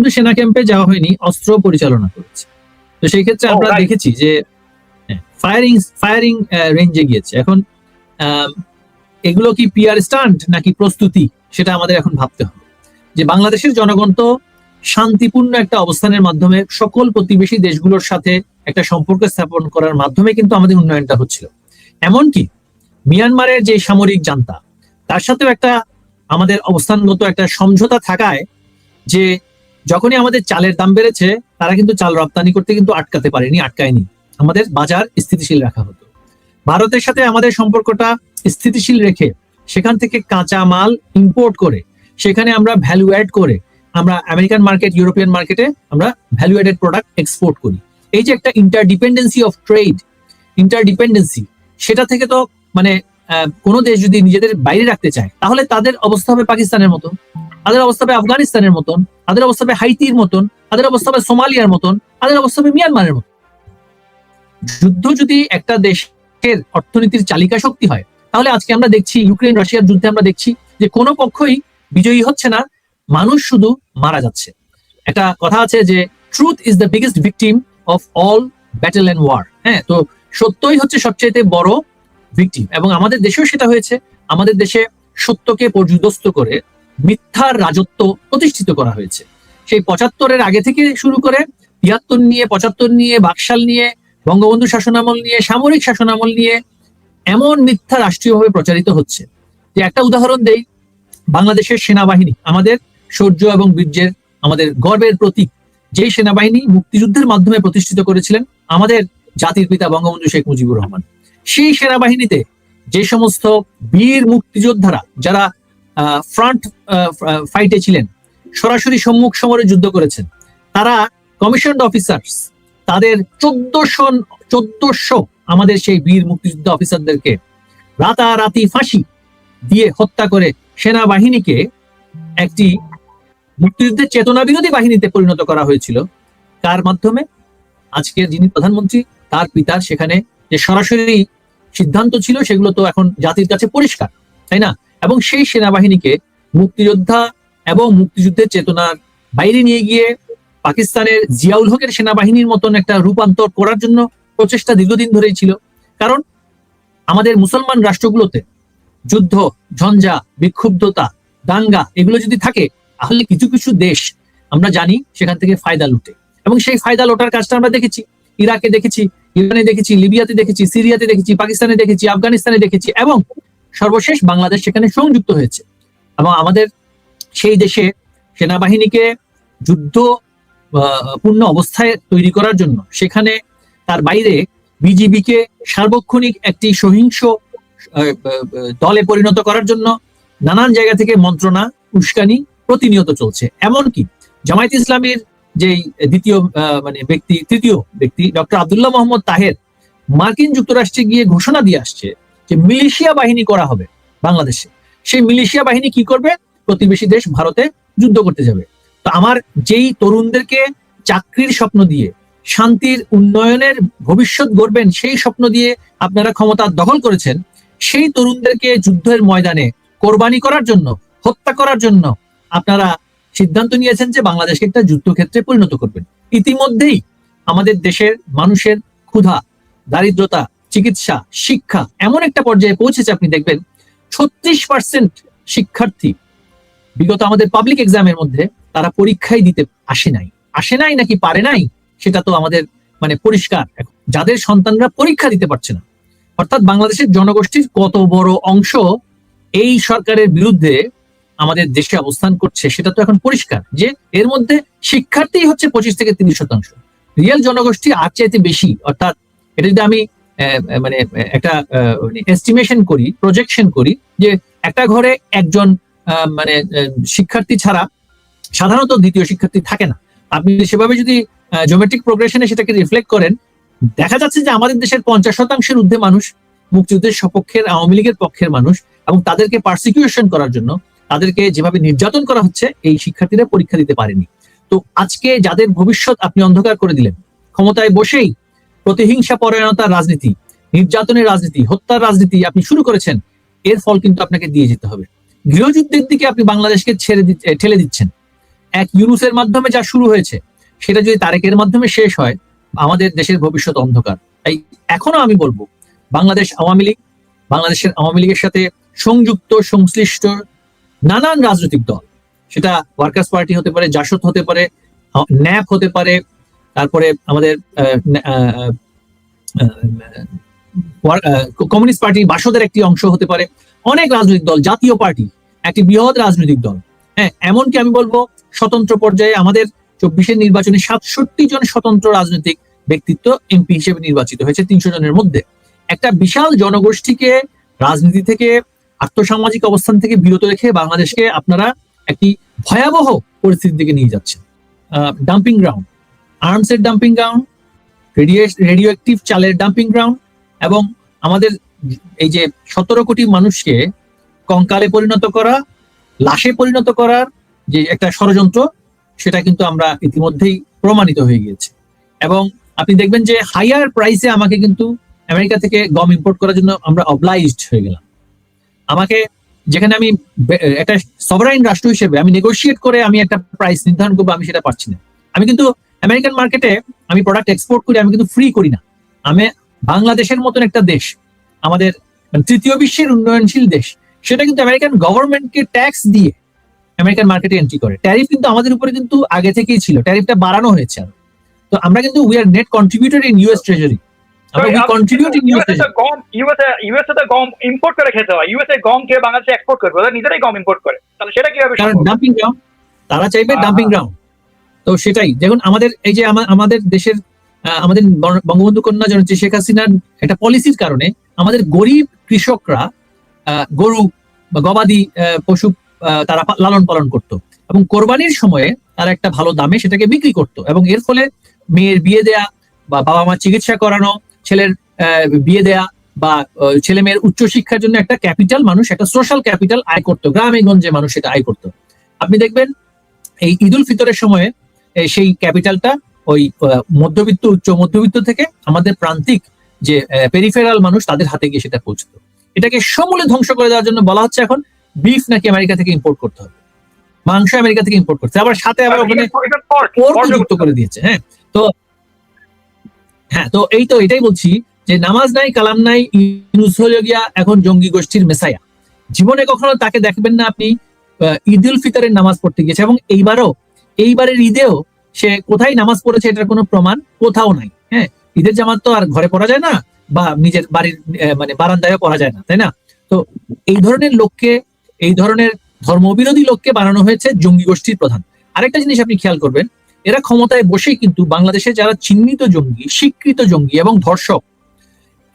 কিন্তু সেনা ক্যাম্পে যাওয়া হয়নি, অস্ত্র পরিচালনা করেছে। তো সেই ক্ষেত্রে আমরা দেখেছি যে ফায়ারিং রেঞ্জে গিয়েছে। এখন এগুলো কি পিআর স্টান্ট নাকি প্রস্তুতি, সেটা আমাদের এখন ভাবতে হবে। যে বাংলাদেশের জনগণ তো শান্তিপূর্ণ একটা অবস্থানের মাধ্যমে সকল প্রতিবেশী দেশগুলোর সাথে একটা সম্পর্ক স্থাপন করার মাধ্যমে কিন্তু আমাদের উন্নয়নটা হচ্ছিল। এমনকি মিয়ানমারের যে সামরিক জান্তা, তার সাথেও একটা আমাদের অবস্থানগত একটা সমঝোতা থাকায় যে যখনই আমাদের চালের দাম বেড়েছে, তারা কিন্তু চাল রপ্তানি করতে কিন্তু আটকায়নি। আমাদের বাজার স্থিতিশীল রাখা হতো। ভারতের সাথে আমাদের সম্পর্কটা স্থিতিশীল রেখে সেখান থেকে কাঁচা মাল ইম্পোর্ট করে সেখানে আমরা ভ্যালু অ্যাড করে আমরা আমেরিকান মার্কেট, ইউরোপিয়ান মার্কেটে আমরা ভ্যালু অ্যাডেড প্রোডাক্ট এক্সপোর্ট করি। এই যে একটা ইন্টারডিপেন্ডেন্সি অফ ট্রেড, সেটা থেকে তো মানে কোনো দেশ যদি নিজেদের বাইরে রাখতে চায়, তাহলে তাদের অবস্থা হবে পাকিস্তানের মতন, তাদের অবস্থা হবে আফগানিস্তানের মতন, তাদের অবস্থা হবে হাইতির মতন, তাদের অবস্থা হবে সোমালিয়ার মতন, তাদের অবস্থা হবে মিয়ানমারের মতন। যুদ্ধ যদি একটা দেশের অর্থনীতির চালিকা শক্তি হয়, তাহলে আজকে আমরা দেখছি ইউক্রেন রাশিয়ার যুদ্ধে আমরা দেখছি যে কোনো পক্ষই বিজয়ী হচ্ছে না, মানুষ শুধু মারা যাচ্ছে। একটা কথা আছে যে truth is the biggest victim of all battle and war. হ্যাঁ, তো সত্যই হচ্ছে সবচেয়ে বড় ভিকটিম, এবং আমাদের দেশেও সেটা হয়েছে। আমাদের দেশে সত্যকে পর্যুদস্ত করে মিথ্যার রাজত্ব প্রতিষ্ঠিত করা হয়েছে। সেই ৭৫-এর আগে থেকে শুরু করে ৭৩ নিয়ে, ৭৫ নিয়ে, বাকশাল নিয়ে, বঙ্গবন্ধু শাসনামল নিয়ে, সামরিক শাসনামল নিয়ে এমন মিথ্যা রাষ্ট্রীয়ভাবে প্রচারিত হচ্ছে যে একটা উদাহরণ দেই, বাংলাদেশের সেনাবাহিনী আমাদের শৌর্য এবং বীর্যের, আমাদের গর্বের প্রতীক। যে সেনাবাহিনী মুক্তিযুদ্ধের মাধ্যমে প্রতিষ্ঠিত করেছিলেন আমাদের জাতির পিতা বঙ্গবন্ধু শেখ মুজিবুর রহমান, সেই সেনাবাহিনীতে যে সমস্ত বীর মুক্তিযোদ্ধারা যারা ফ্রন্ট ফাইটে ছিলেন, সরাসরি সম্মুখ সমরে যুদ্ধ করেছেন, তারা কমিশনড অফিসার্স, তাদের ১৪০০ আমাদের সেই বীর মুক্তিযোদ্ধা অফিসারদেরকে রাতারাতি ফাঁসি দিয়ে হত্যা করে সেনাবাহিনীকে একটি মুক্তিযুদ্ধের চেতনা বিরোধী বাহিনীতে পরিণত করা হয়েছিল। কার মাধ্যমে? আজকের যিনি প্রধানমন্ত্রী, তার পিতার সেখানে যে সরাসরি সিদ্ধান্ত ছিল, সেগুলো তো এখন জাতির কাছে পরিষ্কার, তাই না? এবং সেই সেনাবাহিনীকে মুক্তিযোদ্ধা এবং মুক্তিযুদ্ধের চেতনার বাইরে নিয়ে গিয়ে পাকিস্তানের জিয়াউল হকের সেনাবাহিনীর মতন একটা রূপান্তর করার জন্য প্রচেষ্টা দীর্ঘদিন ধরেই ছিল। কারণ আমাদের মুসলমান রাষ্ট্রগুলোতে যুদ্ধ, ঝঞ্ঝা, বিক্ষুব্ধতা, দাঙ্গা এগুলো যদি থাকে, তাহলে কিছু কিছু দেশ আমরা জানি সেখান থেকে ফায়দা লুটে, এবং সেই ফায়দা লোটার কাজটা আমরা দেখেছি। ইরাকে দেখেছি, ইরানে দেখেছি, লিবিয়াতে দেখেছি, সিরিয়াতে দেখেছি, পাকিস্তানে দেখেছি, আফগানিস্তানে দেখেছি, এবং সর্বশেষ বাংলাদেশ সেখানে সংযুক্ত হয়েছে। এবং আমাদের সেই দেশে সেনাবাহিনীকে যুদ্ধ পূর্ণ অবস্থায় তৈরি করার জন্য সেখানে তার বাইরে বিজিবিকে সার্বক্ষণিক একটি সহিংস দলে পরিণত করার জন্য নানান জায়গা থেকে মন্ত্রণা, উস্কানি প্রতিনিয়ত চলছে। এমনকি জামায়াতে ইসলামীর যে তৃতীয় ব্যক্তি ডক্টর আব্দুল্লাহ মোহাম্মদ তাহের মার্কিন যুক্তরাষ্ট্রে গিয়ে ঘোষণা দিয়ে আসছে যে মিলিশিয়া বাহিনী করা হবে বাংলাদেশে। সেই মিলিশিয়া বাহিনী কি করবে? প্রতিবেশী দেশ ভারতে যুদ্ধ করতে যাবে। তো আমার যেই তরুণদেরকে চাকরির স্বপ্ন দিয়ে, শান্তির উন্নয়নের ভবিষ্যৎ গড়বেন সেই স্বপ্ন দিয়ে আপনারা ক্ষমতা দখল করেছেন, সেই তরুণদেরকে যুদ্ধের ময়দানে কোরবানি করার জন্য, হত্যা করার জন্য আপনারা সিদ্ধান্ত নিয়েছেন যে বাংলাদেশকে একটা যুদ্ধক্ষেত্রে পরিণত করবেন। ইতিমধ্যেই আমাদের দেশের মানুষের ক্ষুধা, দারিদ্রতা, চিকিৎসা, শিক্ষা এমন একটা পর্যায়ে পৌঁছেছে, আপনি দেখবেন ৩৬% শিক্ষার্থী বিগত আমাদের পাবলিক এক্সামের মধ্যে তারা পরীক্ষাই দিতে আসে নাই নাকি পারে নাই, সেটা তো আমাদের পরিষ্কার। যাদের সন্তানরা পরীক্ষা দিতে পারছে না, অর্থাৎ বাংলাদেশের জনগোষ্ঠীর কত বড় অংশ এই সরকারের বিরুদ্ধে আমাদের দেশে অবস্থান করছে, সেটা তো এখন পরিষ্কার। যে এর মধ্যে শিক্ষার্থী হচ্ছে ২৫-৩০%, রিয়েল জনগোষ্ঠী আর চাইতে বেশি। অর্থাৎ এটা যদি আমি একটা এস্টিমেশন করি, প্রজেকশন করি, যে একটা ঘরে একজন শিক্ষার্থী ছাড়া সাধারণত দ্বিতীয় শিক্ষার্থী থাকে না। আপনি সেভাবে যদি জিওমেট্রিক প্রোগ্রেশনে সেটাকে রিফ্লেক্ট করেন, দেখা যাচ্ছে যে আমাদের দেশের ৫০% ঊর্ধ্বে মানুষ মুক্তিযুদ্ধের সপক্ষের, আওয়ামী লীগের পক্ষের মানুষ, এবং তাদেরকে পারসিকিউশন করার জন্য তাদেরকে যেভাবে নির্যাতন করা হচ্ছে, এই শিক্ষার্থীরা পরীক্ষা দিতে পারেনি। তো আজকে যাদের ভবিষ্যৎ আপনি অন্ধকার করে দিলেন, ক্ষমতায় বসেই প্রতিহিংসা পরায়ণতার রাজনীতি, নির্যাতনের রাজনীতি, হত্যার রাজনীতি আপনি শুরু করেছেন, এর ফল কিন্তু আপনাকে দিয়ে যেতে হবে। গৃহযুদ্ধের দিকে আপনি বাংলাদেশকে ঠেলে দিচ্ছেন। এক ইউনূসের মাধ্যমে যা শুরু হয়েছে সেটা যদি তারেকের মাধ্যমে শেষ হয়, আমাদের দেশের ভবিষ্যৎ অন্ধকার। তাই এখনো আমি বলবো, বাংলাদেশের আওয়ামী লীগের সাথে সংযুক্ত সংশ্লিষ্ট নানান রাজনৈতিক দল, সেটা ওয়ার্কার্স পার্টি হতে পারে, জাসদ হতে পারে, ন্যাপ হতে পারে, তারপরে আমাদের কমিউনিস্ট পার্টি বাসদের একটি অংশ হতে পারে, অনেক রাজনৈতিক দল, জাতীয় পার্টি একটি বৃহৎ রাজনৈতিক দল, হ্যাঁ, এমনকি আমি বলবো স্বতন্ত্র পর্যায়ে আমাদের 24-এর নির্বাচনে 67 জন স্বতন্ত্র রাজনৈতিক ব্যক্তিত্ব এমপি হিসেবে নির্বাচিত হয়েছে 300 জনের মধ্যে। একটা বিশাল জনগোষ্ঠীকে রাজনীতি থেকে, আর্থসামাজিক অবস্থান থেকে বিরত রেখে বাংলাদেশকে আপনারা একটি ভয়াবহ পরিস্থিতির দিকে নিয়ে যাচ্ছেন। ডাম্পিং গ্রাউন্ড, আর্মসের ডাম্পিং গ্রাউন্ড, রেডিও অ্যাক্টিভ চালের ডাম্পিং গ্রাউন্ড, এবং আমাদের এই যে 17 কোটি মানুষকে কঙ্কালে পরিণত করা, লাশে পরিণত করার যে একটা ষড়যন্ত্র, সেটা কিন্তু আমরা ইতিমধ্যেই প্রমাণিত হয়ে গিয়েছে। এবং আপনি দেখবেন যে হাইয়ার প্রাইসে আমাকে কিন্তু আমেরিকা থেকে গম ইম্পোর্ট করার জন্য আমরা অবলাইজড হয়ে গেলাম। আমাকে, যেখানে আমি একটা সভারেন রাষ্ট্র হিসেবে আমি নেগোশিয়েট করে আমি একটা প্রাইস নির্ধারণ করবো, আমি সেটা পারছি না। আমি কিন্তু আমেরিকান মার্কেটে আমি প্রোডাক্ট এক্সপোর্ট করি, আমি কিন্তু ফ্রি করি না। আমি বাংলাদেশের মতন একটা দেশ, আমাদের তৃতীয় বিশ্বের উন্নয়নশীল দেশ, সেটা কিন্তু আমেরিকান গভর্নমেন্টকে ট্যাক্স দিয়ে আমেরিকান মার্কেটে এন্ট্রি করে। ট্যারিফ কিন্তু আমাদের উপরে কিন্তু আগে থেকেই ছিল, ট্যারিফটা বাড়ানো হয়েছে। তো আমরা কিন্তু we are net contributor in US treasury. আমরা we contribute in US treasury. USA তো গম ইম্পোর্ট করে খেতে হয়, ইউএসএ গম কে বাংলাদেশে এক্সপোর্ট করবে, ওরা নিজেরাই গম ইম্পোর্ট করে, তাহলে সেটা কিভাবে সম্ভব? কারণ ডাম্পিং গ্রাউন্ড, তারা চাইবে ডাম্পিং গ্রাউন্ড। তো সেটাই দেখুন, আমাদের এই যে আমাদের দেশের আমাদের বঙ্গবন্ধু কন্যা জননেত্রী শেখ হাসিনার একটা পলিসির কারণে আমাদের গরিব কৃষকরা গরু বা গবাদি পশু তারা লালন পালন করত, এবং কোরবানির সময়ে তারা একটা ভালো দামে সেটাকে বিক্রি করত, এবং এর ফলে মেয়ের বিয়ে দেয়া বা বাবা মা চিকিৎসা করানো, ছেলের বিয়ে দেয়া বা ছেলে মেয়ের উচ্চশিক্ষার জন্য একটা ক্যাপিটাল, মানুষ একটা সোশ্যাল ক্যাপিটাল আয় করতো, গ্রামে গঞ্জে মানুষ সেটা আয় করতো। আপনি দেখবেন এই ঈদ উল ফিতরের সময়ে সেই ক্যাপিটালটা ওই মধ্যবিত্ত, উচ্চ মধ্যবিত্ত থেকে আমাদের প্রান্তিক যে পেরিফেরাল মানুষ, তাদের হাতে গিয়ে সেটা পৌঁছতো। এটাকে সমূলে ধ্বংস করে দেওয়ার জন্য বলা হচ্ছে এখন বিফ নাকি আমেরিকা থেকে ইম্পোর্ট করতে হবে, মাংস আমেরিকা থেকে ইম্পোর্ট করতে, আবার সাথে আবার ওখানে পর্ক যুক্ত করে দিয়েছে। হ্যাঁ, তো এটাই বলছি যে নামাজ নাই, কালাম নাই, ইউনূস হলো গিয়া এখন জঙ্গি গোষ্ঠীর মেসায়া। জীবনে কখনো তাকে দেখবেন না আপনি ঈদ উল ফিতরের নামাজ পড়তে গিয়েছে, এবং এইবারের ঈদেও সে কোথায় নামাজ পড়েছে এটার কোনো প্রমাণ কোথাও নাই। হ্যাঁ, ঈদের জামাত তো আর ঘরে পড়া যায় না, বা নিজের বাড়ির মানে বারান্দায়ও পড়া যায় না, তাই না? তো এই ধরনের লোককে, এই ধরনের ধর্মবিরোধী লোককে বানানো হয়েছে জঙ্গি গোষ্ঠীর প্রধান। আরেকটা জিনিস আপনি খেয়াল করবেন, এরা ক্ষমতায় বসেই কিন্তু বাংলাদেশে যারা চিহ্নিত জঙ্গি, স্বীকৃত জঙ্গি এবং ধর্ষক,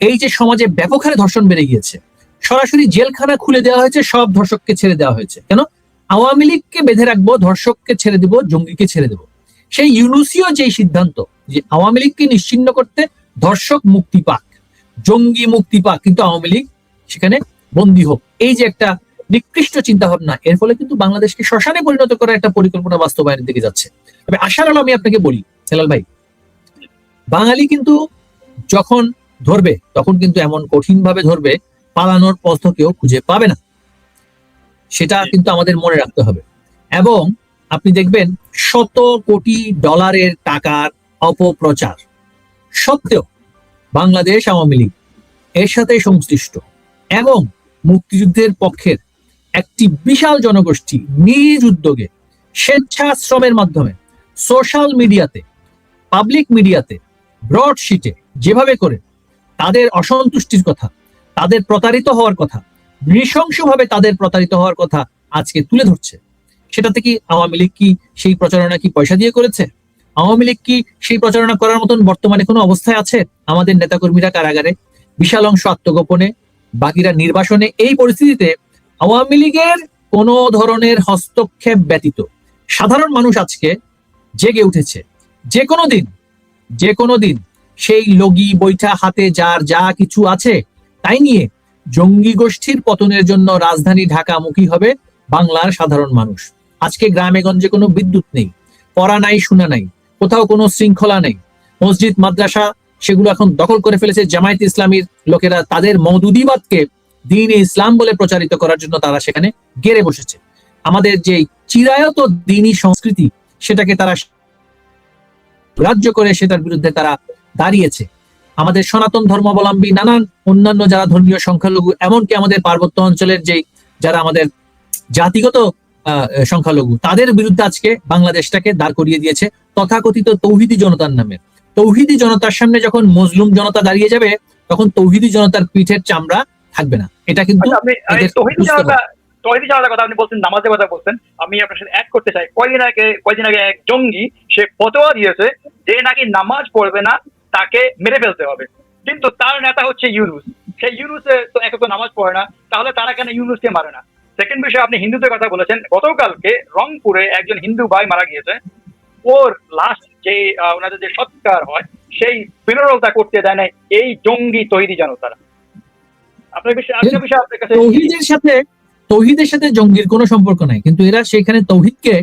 এই যে সমাজে ব্যাপক হারে ধর্ষণ বেড়ে গিয়েছে, সরাসরি জেলখানা খুলে দেওয়া হয়েছে, সব ধর্ষককে ছেড়ে দেওয়া হয়েছে। কেন? আওয়ামী লীগকে বেঁধে রাখবো, ধর্ষককে ছেড়ে দিব, জঙ্গিকে ছেড়ে দেবো। সেই ইউনূসীয় যে সিদ্ধান্ত যে আওয়ামী লীগকে নিশ্চিহ্ন করতে, ধর্ষক মুক্তি পাক, জঙ্গি মুক্তি পাক, কিন্তু আওয়ামী লীগ সেখানে বন্দী হোক, এই যে একটা নিকৃষ্ট চিন্তা ভাবনা, এর ফলে কিন্তু বাংলাদেশকে শ্মশানে পরিণত করার একটা পরিকল্পনা বাস্তবায়নের দিকে যাচ্ছে। তবে আশার আলো আমি আপনাকে বলি হেলাল ভাই, বাঙালি কিন্তু যখন ধরবে তখন কিন্তু এমন কঠিন ভাবে ধরবে, পালানোর পথ কেউ খুঁজে পাবে না, সেটা কিন্তু আমাদের মনে রাখতে হবে। এবং আপনি দেখবেন শত কোটি ডলারের টাকার অপপ্রচার সত্ত্বেও বাংলাদেশ আওয়ামী লীগ এর সাথে সংশ্লিষ্ট, এবং মুক্তিযুদ্ধের পক্ষের একটি বিশাল জনগোষ্ঠী নিজ উদ্যোগে স্বেচ্ছাশ্রমের মাধ্যমে সোশ্যাল মিডিয়াতে, পাবলিক মিডিয়াতে, ব্রডশিটে যেভাবে করে তাদের অসন্তুষ্টির কথা, তাদের প্রতারিত হওয়ার কথা, নৃশংসভাবে তাদের প্রতারিত হওয়ার কথা আজকে তুলে ধরছে, সেটাতে কি আওয়ামী লীগ কি সেই প্রচারণা কি পয়সা দিয়ে করেছে? আওয়ামী লীগ কি সেই প্রচারণা করার মতন বর্তমানে কোনো অবস্থায় আছে? আমাদের নেতাকর্মীরা কারাগারে, বিশাল অংশ আত্মগোপনে, বাকিরা নির্বাসনে। এই পরিস্থিতিতে আওয়ামী লীগের কোন ধরনের হস্তক্ষেপ ব্যতীত সাধারণ মানুষ আজকে জেগে উঠেছে। যে কোনো দিন সেই লগি বৈঠা হাতে যার যা কিছু আছে তাই নিয়ে জঙ্গি গোষ্ঠীর পতনের জন্য রাজধানী ঢাকামুখী হবে বাংলার সাধারণ মানুষ। আজকে গ্রামে গঞ্জে কোনো বিদ্যুৎ নেই, পড়া নাই, শোনা নাই, কোথাও কোনো শৃঙ্খলা নেই, মসজিদ মাদ্রাসা সেগুলো এখন দখল করে ফেলেছে জামায়াত ইসলামীর লোকেরা। তাদের মওদুদিবাদকে দ্বীন-ই ইসলাম বলে প্রচারিত করার জন্য তারা সেখানে গেড়ে বসেছে। আমাদের যে চিরায়ত দ্বীনি সংস্কৃতি সেটাকে তারা রাজ্য করে সেটার বিরুদ্ধে তারা দাঁড়িয়েছে। আমাদের সনাতন ধর্মাবলম্বী নানান অন্যান্য যারা ধর্মীয় সংখ্যালঘু, এমনকি আমাদের পার্বত্য অঞ্চলের যে যারা আমাদের জাতিগত সংখ্যালঘু, তাদের বিরুদ্ধে আজকে বাংলাদেশটাকে দাঁড় করিয়ে দিয়েছে তথাকথিত তৌহিদি জনতার নামে। তৌহিদি জনতার সামনে যখন মজলুম জনতা দাঁড়িয়ে যাবে, তখন তৌহিদি জনতার পিঠের চামড়া থাকবে না। এটা কিন্তু তৌহিদি জনতার কথা আপনি বলছেন, নামাজের কথা বলছেন, আমি আপনার সাথে অ্যাড করতে চাই। কয়দিন আগে এক জঙ্গি সে ফতোয়া দিয়েছে যে নাকি নামাজ পড়বে না তাকে মেরে ফেলতে হবে, কিন্তু তার নেতা হচ্ছে ইউনুস। সেই ইউনুসে তো একে তো নামাজ পড়ে না, তাহলে তারা কেন ইউনুসকে মারে না? সেকেন্ড বিষয়, আপনি হিন্দুদের কথা বলেছেন। গতকালকে রংপুরে একজন হিন্দু ভাই মারা গিয়েছে, ওর লাস্ট যে ওনাদের যে সৎকার হয় সেই ফিনারেলটা করতে দেয় না এই জঙ্গি তৌহিদি জনতারা। আপনার বিষয়ে আপনার কাছে তৌহিদের সাথে জঙ্গির কোনো সম্পর্ক নাই, কিন্তু এরা সেখানে তৌহিদকে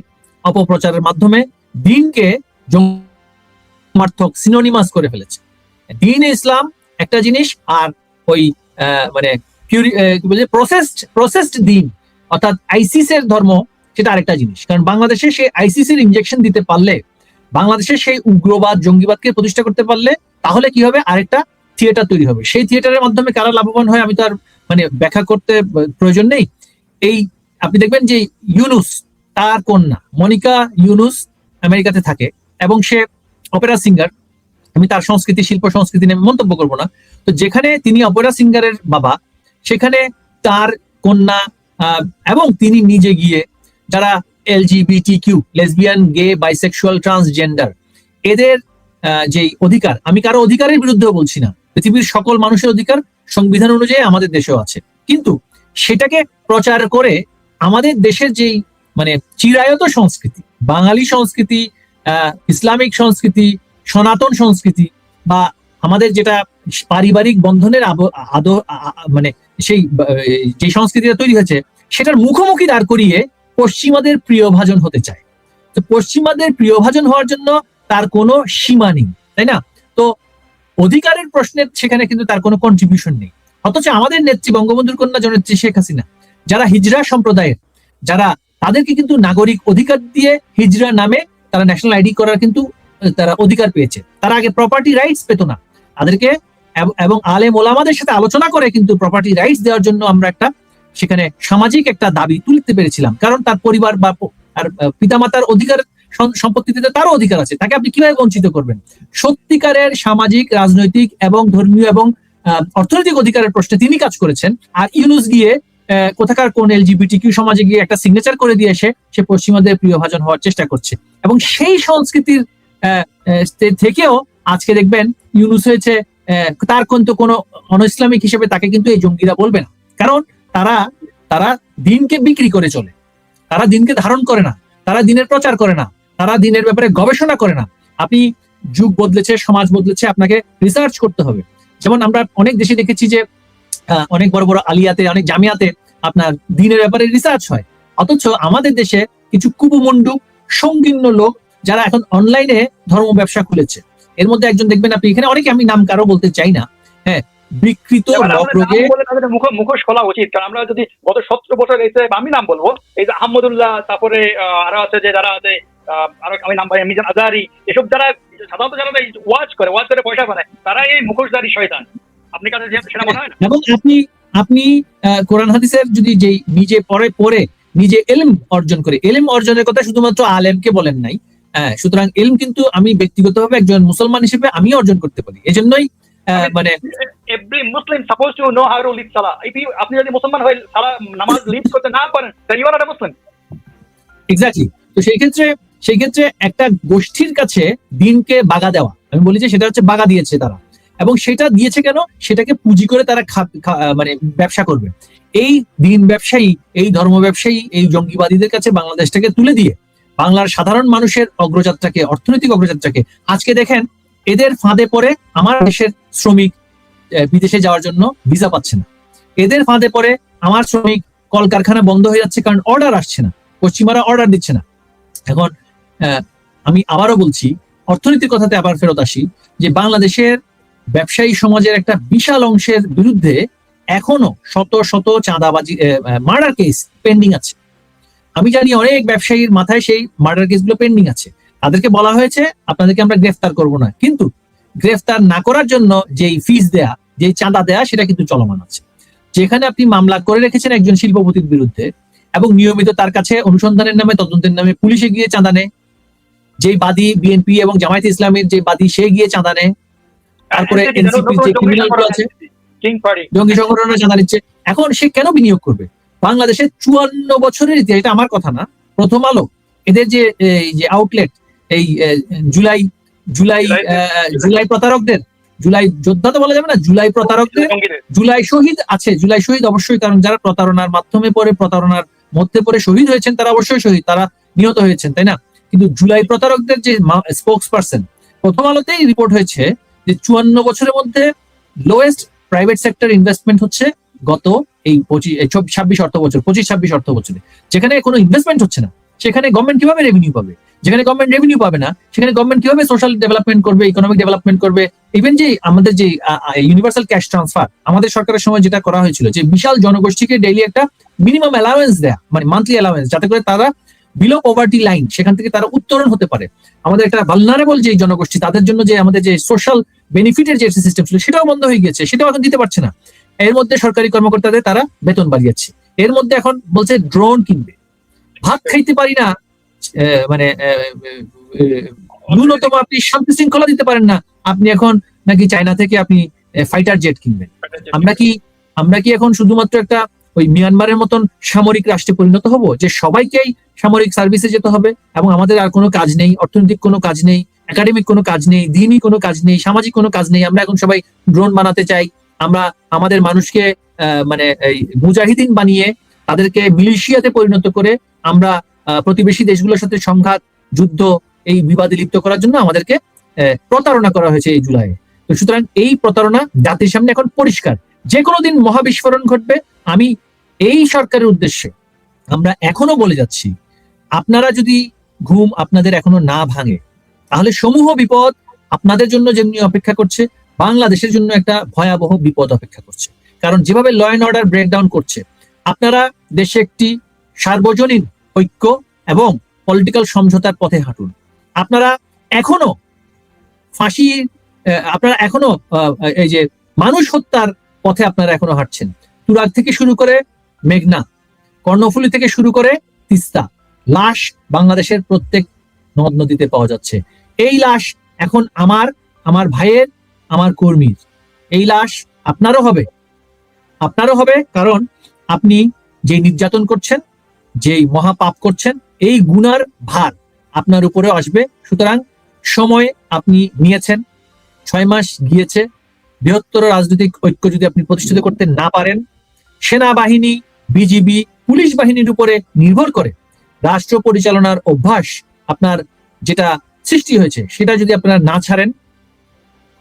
অপপ্রচারের মাধ্যমে দিনকে জঙ্গমার্থক সিনোনিমাস করে ফেলেছে। দিন ইসলাম একটা জিনিস, আর ওই মানে প্রসেসড দিন অর্থাৎ আইসিস এর ধর্ম সেটা আরেকটা জিনিস। কারণ বাংলাদেশে সেই আইসিস এর ইনজেকশন দিতে পারলে, বাংলাদেশে সেই উগ্রবাদ জঙ্গিবাদকে প্রতিষ্ঠা করতে পারলে, তাহলে কি হবে, আরেকটা থিয়েটার তৈরি হবে। সেই থিয়েটারের মাধ্যমে কারা লাভবান হয় আমি তো আর মানে ব্যাখ্যা করতে প্রয়োজন নেই। এই আপনি দেখবেন যে ইউনুস, তার কন্যা মনিকা ইউনুস আমেরিকাতে থাকে এবং সে অপেরা সিঙ্গার। আমি তার সংস্কৃতি, শিল্প সংস্কৃতি নিয়ে মন্তব্য করবো না। তো যেখানে তিনি অপেরা সিঙ্গারের বাবা, সেখানে তার কন্যা এবং তিনি নিজে গিয়ে যারা LGBTQ, লেসবিয়ান, গে, বাইসেক্সুয়াল, ট্রান্সজেন্ডার, এদের যে অধিকার, আমি কারো অধিকারের বিরুদ্ধেও বলছি না, পৃথিবীর সকল মানুষের অধিকার সংবিধান অনুযায়ী আমাদের দেশেও আছে, কিন্তু সেটাকে প্রচার করে আমাদের দেশের যেই মানে চিরায়ত সংস্কৃতি, বাঙালি সংস্কৃতি, ইসলামিক সংস্কৃতি, সনাতন সংস্কৃতি, বা আমাদের যেটা পারিবারিক বন্ধনের মানে সেই যে সংস্কৃতিটা তৈরি হয়েছে, সেটার মুখোমুখি দাঁড় করিয়ে পশ্চিমাদের প্রিয়ভাজন হতে চায়। তো পশ্চিমাদের প্রিয়ভাজন হওয়ার জন্য তার কোনো সীমা নেই, তাই না? তো অধিকারের প্রশ্নের সেখানে কিন্তু তার কোনো কন্ট্রিবিউশন নেই। অথচ আমাদের নেত্রী, বঙ্গবন্ধুর কন্যা জননেত্রী শেখ হাসিনা, যারা হিজড়া সম্প্রদায়ের, যারা তাদেরকে কিন্তু নাগরিক অধিকার দিয়ে হিজড়া নামে তারা ন্যাশনাল আইডি করার কিন্তু তারা অধিকার পেয়েছে। তারা আগে প্রপার্টি রাইটস পেত না, তাদেরকে এবং আলেম ওলামাদের সাথে আলোচনা করে কিন্তু প্রপার্টি রাইটস দেওয়ার জন্য আমরা একটা সেখানে সামাজিক একটা দাবি তুলতে পেরেছিলাম। কারণ তার পরিবার বা আর পিতামাতার অধিকার, সম্পত্তিতে তারও অধিকার আছে, তাকে আপনি কিভাবে বঞ্চিত করবেন? সত্যিকারের সামাজিক, রাজনৈতিক এবং ধর্মীয় এবং অর্থনৈতিক অধিকারের প্রশ্নে তিনি কাজ করেছেন। আর ইউনুস গিয়ে কোথাকার কোন LGBTQ সমাজে গিয়ে একটা সিগনেচার করে দিয়ে সে পশ্চিমাদের প্রিয়ভাজন হওয়ার চেষ্টা করছে। এবং সেই সংস্কৃতির থেকেও আজকে দেখবেন ইউনুস হয়েছে, তার কিন্তু কোনো অনইসলামিক হিসেবে তাকে কিন্তু এই জঙ্গিরা বলবে না, কারণ তারা দিনকে বিক্রি করে চলে, তারা দিনকে ধারণ করে না, তারা দিনের প্রচার করে না, তারা দিনের ব্যাপারে গবেষণা করে না। আপনি যুগ বদলেছে, সমাজ বদলেছে, আপনাকে রিসার্চ করতে হবে। যেমন আমরা অনেক দেশে দেখেছি যে অনেক বড় বড় আলিয়াতে, অনেক জামিয়াতে আপনার দিনের ব্যাপারে রিসার্চ হয়। অথচ আমাদের দেশে কিছু কুবুমন্ডু সংকীর্ণ লোক যারা এখন অনলাইনে ধর্ম ব্যবসা খুলেছে, এর মধ্যে একজন দেখবেন আপনি, এখানে অনেকে, আমি নাম কারো বলতে চাই না, হ্যাঁ, বিকৃত রোগে মুখোশ খোলা উচিত। কারণ আমরা যদি গত 17 বছর আমি নাম বলবো, এই যে আহমদুল্লাহ, তারপরে আরো আছে যে যারা আছে, আরো আমি নাম পাই, মিজান আজারি, এসব যারা সাধারণত যারা ওয়াচ করে পয়সা পায়, তারা এই মুখোশধারী শয়তান। আপনি কাছে সেটা মনে হয় না? এবং আপনি কোরআন হাদিসের যদি যে নিজে পড়ে নিজে এলম অর্জন করে, এলম অর্জনের কথা শুধুমাত্র আলেমকে বলেন নাই, সুতরাং এলম কিন্তু আমি ব্যক্তিগতভাবে একজন মুসলমান হিসেবে আমি অর্জন করতে পারি। এজন্যই মানে every Muslim suppose to know how to lead সালাহ। আপনি যদি মুসলমান হয়ে সালাহ নামাজ লিড করতে না পারেন, then you are not a Muslim. Exactly. তো সেই ক্ষেত্রে একটা গোষ্ঠীর কাছে দিনকে বাগা দেওয়া, আমি বলি যে সেটা হচ্ছে বাগা দিয়েছে তারা, এবং সেটা দিয়েছে কেন? সেটাকে পুঁজি করে তারা মানে ব্যবসা করবে। এই দিন ব্যবসায়ী, এই ধর্ম ব্যবসায়ী, এই জঙ্গিবাদীদের কাছে বাংলাদেশটাকে তুলে দিয়ে বাংলার সাধারণ মানুষের অগ্রযাত্রাকে, অর্থনৈতিক অগ্রযাত্রাকে, আজকে দেখেন এদের ফাঁদে পড়ে আমার দেশের শ্রমিক বিদেশে যাওয়ার জন্য ভিসা পাচ্ছে না, এদের ফাঁদে পড়ে আমার শ্রমিক কলকারখানা বন্ধ হয়ে যাচ্ছে, কারণ অর্ডার আসছে না, পশ্চিমারা অর্ডার দিচ্ছে না। এখন আমি আবারও বলছি, অর্থনীতির কথাতে আবার ফেরত আসি, যে বাংলাদেশের ব্যবসায়ী সমাজের একটা বিশাল অংশের বিরুদ্ধে এখনো শত শত চাঁদাবাজি, মার্ডার কেস পেন্ডিং আছে। আমি জানি অনেক ব্যবসায়ীর মাথায় সেই মার্ডার কেসগুলো পেন্ডিং আছে, তাদেরকে বলা হয়েছে আপনাদেরকে আমরা গ্রেফতার করব না, কিন্তু গ্রেফতার না করার জন্য যেই ফিস দেয়া, যেই চাঁদা দেয়া, সেটা কিন্তু চলমান আছে। যেখানে আপনি মামলা করে রেখেছেন একজন শিল্পপতির বিরুদ্ধে এবং নিয়মিত তার কাছে অনুসন্ধানের নামে, তদন্তের নামে পুলিশে গিয়ে চাঁদা নেয়, যেই বাদী বিএনপি এবং জামায়াতে ইসলামের যে বাদী সে গিয়ে চাঁদা নেয়, তারপরে এনসিপি যে ক্রিমিনাল গুলো আছে জঙ্গি সংগঠনের চাঁদা নিচ্ছে। এখন সে কেন বিনিয়োগ করবে? বাংলাদেশের 54 বছরের ইতিহাস, এটা আমার কথা না, প্রথম আলো এদের যে আউটলেট, এই জুলাই জুলাই জুলাই প্রতারকদের, জুলাই যোদ্ধা তো বলা যাবে না, জুলাই প্রতারকদের, জুলাই শহীদ আছে, জুলাই শহীদ অবশ্যই, কারণ যারা প্রতারণার মাধ্যমে পরে, প্রতারণার মধ্যে পরে শহীদ হয়েছেন তারা অবশ্যই শহীদ, তারা নিহত হয়েছেন, তাই না? কিন্তু জুলাই প্রতারকদের যে স্পোক্স পার্সন, প্রথম আলোতেই রিপোর্ট হয়েছে যে 54 বছরের মধ্যে লোয়েস্ট প্রাইভেট সেক্টর ইনভেস্টমেন্ট হচ্ছে গত এই 26 অর্থ বছর, 25-26 অর্থ বছরে, যেখানে কোনো ইনভেস্টমেন্ট হচ্ছে না, সেখানে গভর্নমেন্ট কিভাবে রেভিনিউ পাবে? যেখানে গভর্নমেন্ট রেভিনিউ পাবে না, সেখানে গভর্নমেন্ট কিভাবে সোশ্যাল ডেভেলপমেন্ট করবে, ইকোনমিক ডেভেলপমেন্ট করবে? ইভেন যে আমাদের যে ইউনিভার্সাল ক্যাশ ট্রান্সফার আমাদের সরকারের সময় যেটা করা হয়েছিল, যে বিশাল জনগোষ্ঠীকে ডেইলি একটা মিনিমাম অ্যালাওয়েন্স দেয়া, মানে মান্থলি অ্যালাওয়েন্স, যাতে করে তারা বিলো পভার্টি লাইন, সেখান থেকে তারা উত্তরণ হতে পারে। আমাদের একটা ভালনারেবল যে জনগোষ্ঠী, তাদের জন্য যে আমাদের যে সোশ্যাল বেনিফিটের যে সিস্টেম ছিল, সেটাও বন্ধ হয়ে গেছে, সেটাও এখন দিতে পারছে না। এর মধ্যে সরকারি কর্মকর্তাদের তারা বেতন বাড়িয়েছে, এর মধ্যে এখন বলছে ড্রোন কিনবে। ভাত খাইতে পারি না, মানে ন্যূনতম আপনি শান্তি শৃঙ্খলা দিতে পারেন না, আপনি এখন নাকি চায়না থেকে আপনি ফাইটার জেট কিনবেন। আমরা কি এখন শুধুমাত্র একটা ওই মিয়ানমারের মতন সামরিক রাষ্ট্রে পরিণত হব, যে সবাইকেই সামরিক সার্ভিসে যেতে হবে এবং আমাদের আর কোনো কাজ নেই, অর্থনৈতিক কোনো কাজ নেই, একাডেমিক কোনো কাজ নেই, দিনই কোনো কাজ নেই, সামাজিক কোনো কাজ নেই? আমরা এখন সবাই ড্রোন বানাতে চাই, আমরা আমাদের মানুষকে মানে এই মুজাহিদিন বানিয়ে তাদেরকে মিলিশিয়াতে পরিণত করে আমরা প্রতিবেশী দেশগুলোর সাথে সংঘাত, যুদ্ধ, এই বিবাদে লিপ্ত করার জন্য আমাদেরকে প্রতারণা করা হয়েছে এই জুলাইয়ে। তো সুতরাং এই প্রতারণা জাতির সামনে এখন পরিষ্কার, যে কোনো দিন মহাবিস্ফোরণ ঘটবে। আমি এই সরকারের উদ্দেশ্যে আমরা এখনো বলে যাচ্ছি, আপনারা যদি ঘুম আপনাদের এখনো না ভাঙে, তাহলে সমূহ বিপদ আপনাদের জন্য যেমনি অপেক্ষা করছে, বাংলাদেশের জন্য একটা ভয়াবহ বিপদ অপেক্ষা করছে। কারণ যেভাবে ল অ্যান্ড অর্ডার ব্রেকডাউন করছে, আপনারা দেশে একটি সার্বজনীন ঐক্য এবং পলিটিক্যাল সমঝোতার পথে হাঁটুন। আপনারা এখনো আপনারা এখনো এই যে মানুষ হত্যার পথে আপনারা এখনো হাঁটছেন। তুরাগ থেকে শুরু করে মেঘনা, কর্ণফুলী থেকে শুরু করে তিস্তা, লাশ বাংলাদেশের প্রত্যেক নদ নদীতে পাওয়া যাচ্ছে। এই লাশ এখন আমার ভাইয়ের, আমার কর্মীর। এই লাশ আপনারও হবে, কারণ আপনি যে নির্যাতন করছেন, যেই মহাপাপ করছেন, এই গুনার ভার আপনার উপরে আসবে। সুতরাং সময় আপনি নিয়েছেন, 6 মাস গিয়েছে। বৃহত্তর রাজনৈতিক ঐক্য যদি আপনি প্রতিষ্ঠিত করতে না পারেন, সেনাবাহিনী, বিজিবি, পুলিশ বাহিনীর উপরে নির্ভর করে রাষ্ট্র পরিচালনার অভ্যাস আপনার যেটা সৃষ্টি হয়েছে, সেটা যদি আপনারা না ছাড়েন,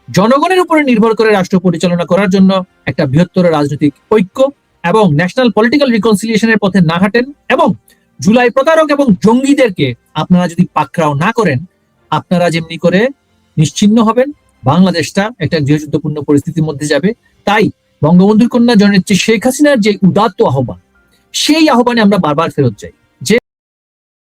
জনগণের উপরে নির্ভর করে রাষ্ট্র পরিচালনা করার জন্য একটা বৃহত্তর রাজনৈতিক ঐক্য এবং ন্যাশনাল পলিটিক্যাল রিকনসিলিয়েশনের পথে না হাঁটেন, এবং জুলাই প্রতারক এবং জঙ্গিদেরকে আপনারা যদি পাকড়াও না করেন, আপনারা যেমনি করে নিশ্চিহ্ন হবেন, বাংলাদেশটা একটা গৃহযুদ্ধপূর্ণ পরিস্থিতির মধ্যে যাবে। তাই বঙ্গবন্ধুর কন্যা জননেত্রী শেখ হাসিনার যে উদাত্ত আহ্বান, সেই আহ্বানে আমরা বারবার ফেরত যাই।